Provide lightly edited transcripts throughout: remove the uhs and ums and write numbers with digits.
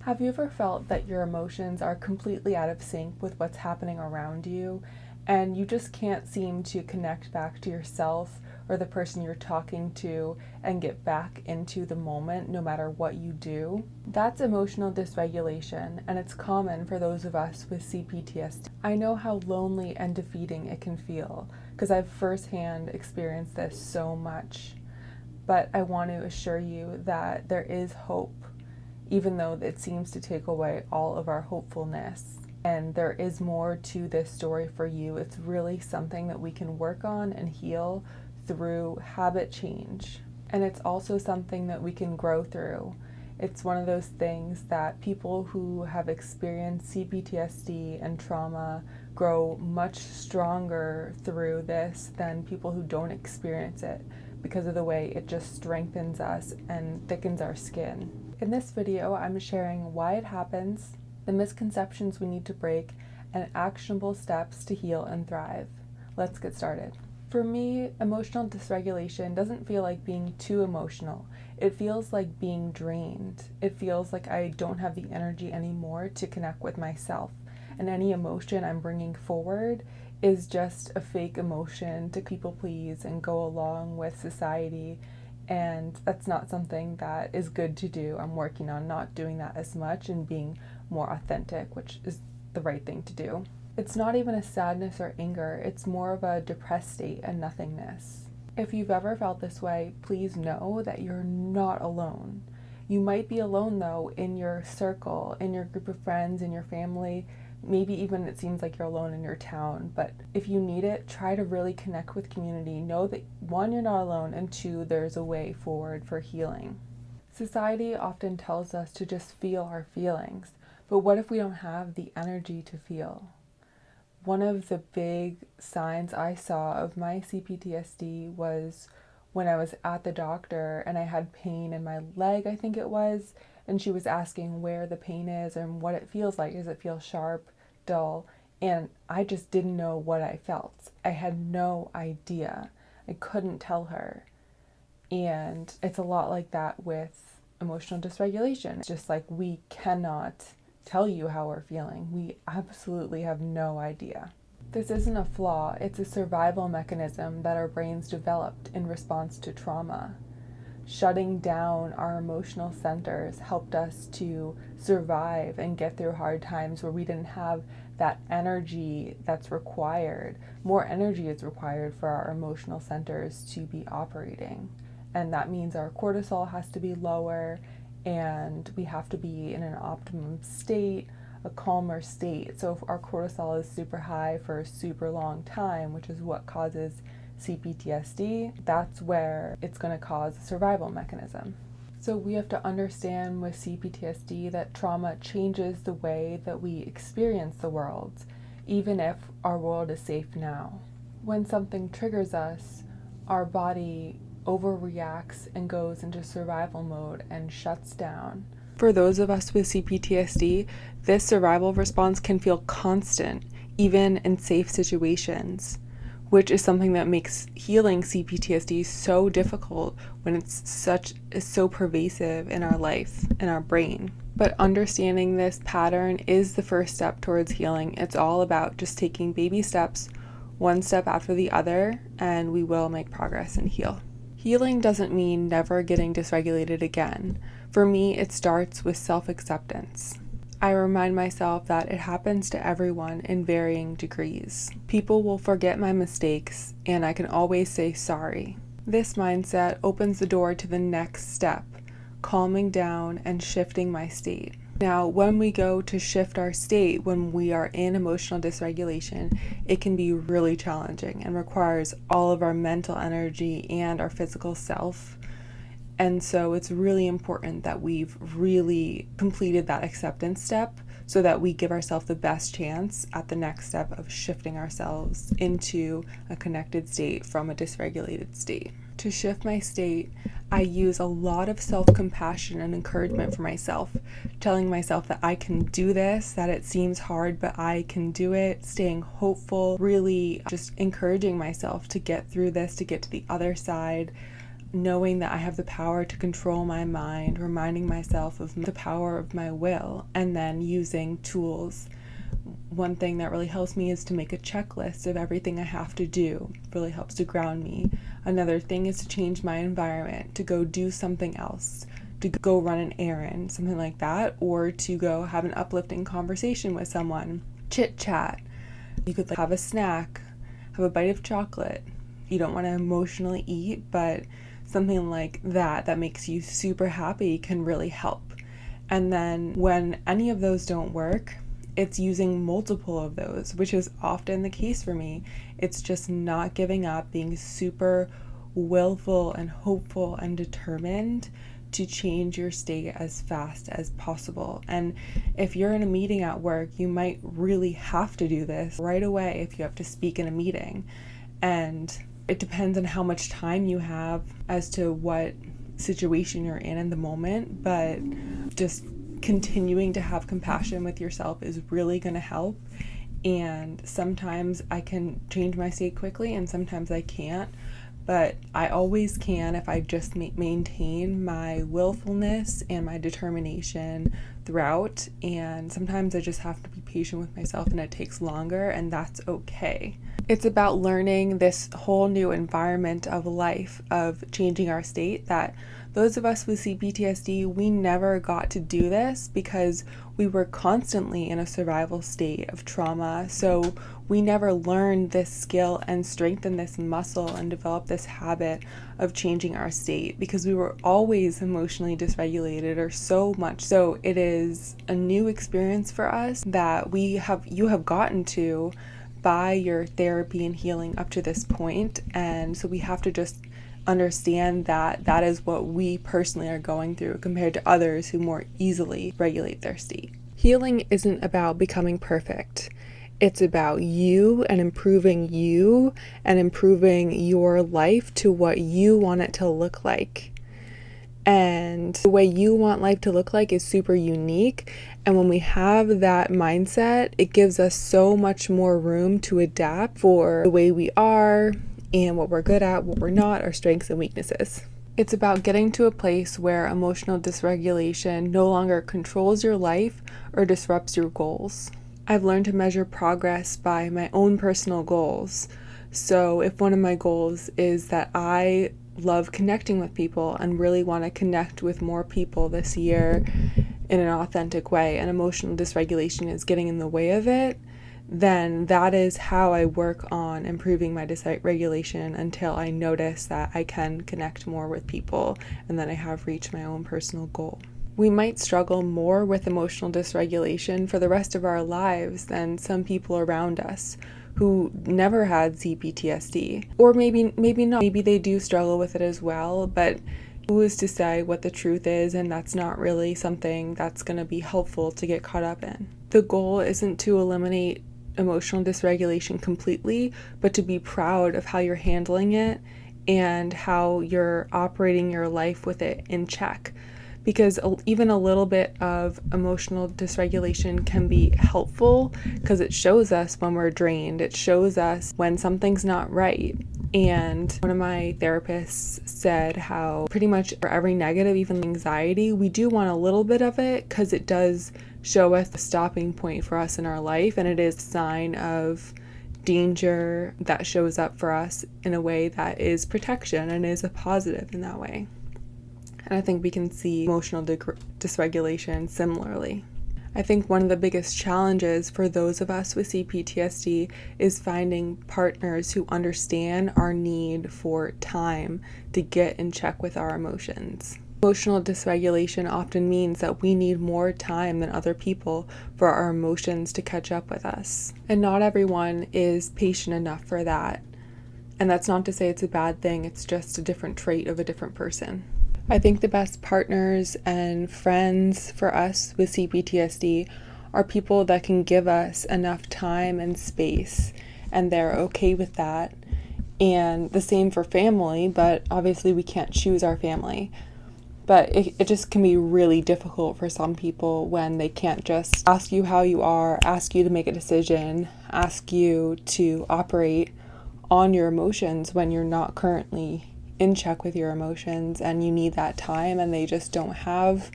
Have you ever felt that your emotions are completely out of sync with what's happening around you, and you just can't seem to connect back to yourself or the person you're talking to and get back into the moment no matter what you do? That's emotional dysregulation, and it's common for those of us with CPTSD. I know how lonely and defeating it can feel because I've firsthand experienced this so much. But I want to assure you that there is hope, even though it seems to take away all of our hopefulness. And there is more to this story for you. It's really something that we can work on and heal through habit change. And it's also something that we can grow through. It's one of those things that people who have experienced CPTSD and trauma grow much stronger through this than people who don't experience it, because of the way it just strengthens us and thickens our skin. In this video, I'm sharing why it happens, the misconceptions we need to break, and actionable steps to heal and thrive. Let's get started. For me, emotional dysregulation doesn't feel like being too emotional. It feels like being drained. It feels like I don't have the energy anymore to connect with myself, and any emotion I'm bringing forward is just a fake emotion to people please and go along with society. And that's not something that is good to do. I'm working on not doing that as much and being more authentic, which is the right thing to do. It's not even a sadness or anger. It's more of a depressed state and nothingness. If you've ever felt this way, please know that you're not alone. You might be alone though in your circle, in your group of friends, in your family. Maybe even it seems like you're alone in your town, but if you need it, try to really connect with community. Know that one, you're not alone, and two, there's a way forward for healing. Society often tells us to just feel our feelings, but what if we don't have the energy to feel? One of the big signs I saw of my CPTSD was when I was at the doctor and I had pain in my leg, I think it was, and she was asking where the pain is and what it feels like. Does it feel sharp, dull? And I just didn't know what I felt. I had no idea. I couldn't tell her. And it's a lot like that with emotional dysregulation. It's just like we cannot tell you how we're feeling. We absolutely have no idea. This isn't a flaw. It's a survival mechanism that our brains developed in response to trauma. Shutting down our emotional centers helped us to survive and get through hard times where we didn't have that energy that's required. More energy is required for our emotional centers to be operating. And that means our cortisol has to be lower and we have to be in an optimum state, a calmer state. So if our cortisol is super high for a super long time, which is what causes CPTSD, that's where it's going to cause a survival mechanism. So we have to understand with CPTSD that trauma changes the way that we experience the world, even if our world is safe now. When something triggers us, our body overreacts and goes into survival mode and shuts down. For those of us with CPTSD, this survival response can feel constant, even in safe situations, which is something that makes healing CPTSD so difficult when it's so pervasive in our life, in our brain. But understanding this pattern is the first step towards healing. It's all about just taking baby steps, one step after the other, and we will make progress and heal. Healing doesn't mean never getting dysregulated again. For me, it starts with self-acceptance. I remind myself that it happens to everyone in varying degrees. People will forget my mistakes, and I can always say sorry. This mindset opens the door to the next step, calming down and shifting my state. Now, when we go to shift our state, when we are in emotional dysregulation, it can be really challenging and requires all of our mental energy and our physical self. And so it's really important that we've really completed that acceptance step so that we give ourselves the best chance at the next step of shifting ourselves into a connected state from a dysregulated state. To shift my state, I use a lot of self-compassion and encouragement for myself, telling myself that I can do this, that it seems hard, but I can do it, staying hopeful, really just encouraging myself to get through this, to get to the other side. knowing that I have the power to control my mind, reminding myself of the power of my will, and then using tools. One thing that really helps me is to make a checklist of everything I have to do. It really helps to ground me. Another thing is to change my environment, to go do something else, to go run an errand, something like that, or to go have an uplifting conversation with someone, chit chat. You could have a snack, have a bite of chocolate. You don't want to emotionally eat, but something like that makes you super happy can really help. And then when any of those don't work, it's using multiple of those, which is often the case for me. It's just not giving up, being super willful and hopeful and determined to change your state as fast as possible. And if you're in a meeting at work, you might really have to do this right away if you have to speak in a meeting. And it depends on how much time you have as to what situation you're in the moment, but just continuing to have compassion with yourself is really going to help. And sometimes I can change my state quickly and sometimes I can't, but I always can if I just maintain my willfulness and my determination throughout. And sometimes I just have to be patient with myself and it takes longer, and that's okay. It's about learning this whole new environment of life, of changing our state, that those of us with CPTSD, we never got to do this because we were constantly in a survival state of trauma. So we never learned this skill and strengthen this muscle and develop this habit of changing our state because we were always emotionally dysregulated, or so much. So it is a new experience for us that you have gotten to by your therapy and healing up to this point. And so we have to just understand that that is what we personally are going through compared to others who more easily regulate their state. Healing isn't about becoming perfect. It's about you and improving your life to what you want it to look like. And the way you want life to look like is super unique. And when we have that mindset, it gives us so much more room to adapt for the way we are and what we're good at, what we're not, our strengths and weaknesses. It's about getting to a place where emotional dysregulation no longer controls your life or disrupts your goals. I've learned to measure progress by my own personal goals. So if one of my goals is that I love connecting with people and really want to connect with more people this year in an authentic way, and emotional dysregulation is getting in the way of it, then that is how I work on improving my dysregulation until I notice that I can connect more with people and that I have reached my own personal goal. We might struggle more with emotional dysregulation for the rest of our lives than some people around us who never had CPTSD. Or maybe not. Maybe they do struggle with it as well, but who is to say what the truth is, and that's not really something that's going to be helpful to get caught up in. The goal isn't to eliminate emotional dysregulation completely, but to be proud of how you're handling it and how you're operating your life with it in check. Because even a little bit of emotional dysregulation can be helpful because it shows us when we're drained. It shows us when something's not right. And one of my therapists said how pretty much for every negative, even anxiety, we do want a little bit of it because it does show us the stopping point for us in our life, and it is a sign of danger that shows up for us in a way that is protection and is a positive in that way. And I think we can see emotional dysregulation similarly. I think one of the biggest challenges for those of us with CPTSD is finding partners who understand our need for time to get in check with our emotions. Emotional dysregulation often means that we need more time than other people for our emotions to catch up with us. And not everyone is patient enough for that. And that's not to say it's a bad thing, it's just a different trait of a different person. I think the best partners and friends for us with CPTSD are people that can give us enough time and space, and they're okay with that. And the same for family, but obviously we can't choose our family. But it just can be really difficult for some people when they can't just ask you how you are, ask you to make a decision, ask you to operate on your emotions when you're not currently in check with your emotions and you need that time, and they just don't have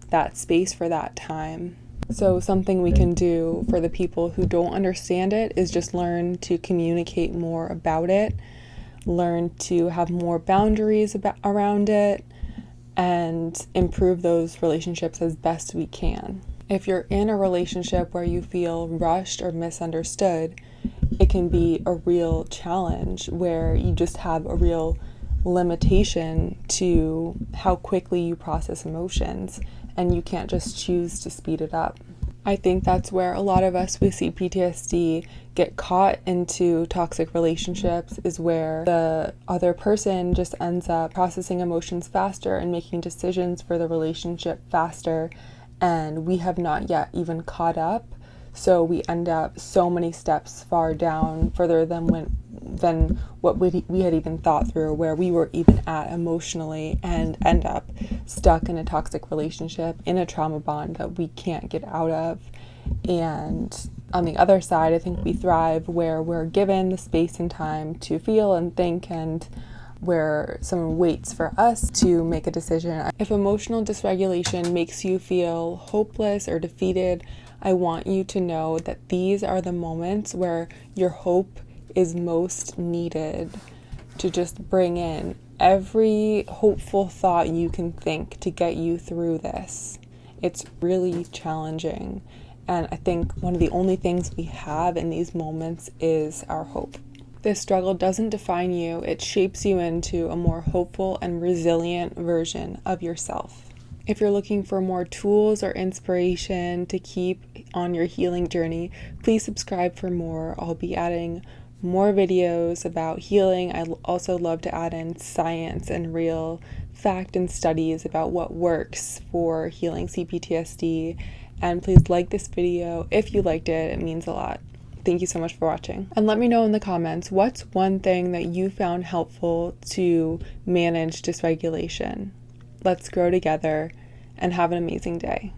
that space for that time. So something we can do for the people who don't understand it is just learn to communicate more about it, learn to have more boundaries around it, and improve those relationships as best we can. If you're in a relationship where you feel rushed or misunderstood, it can be a real challenge where you just have a real limitation to how quickly you process emotions, and you can't just choose to speed it up. I think that's where a lot of us with CPTSD get caught into toxic relationships, is where the other person just ends up processing emotions faster and making decisions for the relationship faster, and we have not yet even caught up. So we end up so many steps far down, further than what we had even thought through, where we were even at emotionally, and end up stuck in a toxic relationship, in a trauma bond that we can't get out of. And on the other side, I think we thrive where we're given the space and time to feel and think, and where someone waits for us to make a decision. If emotional dysregulation makes you feel hopeless or defeated, I want you to know that these are the moments where your hope is most needed, to just bring in every hopeful thought you can think to get you through this. It's really challenging, and I think one of the only things we have in these moments is our hope. This struggle doesn't define you, it shapes you into a more hopeful and resilient version of yourself. If you're looking for more tools or inspiration to keep on your healing journey, please subscribe for more. I'll be adding more videos about healing. I also love to add in science and real fact and studies about what works for healing CPTSD. And please like this video if you liked it. It means a lot. Thank you so much for watching. And let me know in the comments, what's one thing that you found helpful to manage dysregulation? Let's grow together and have an amazing day.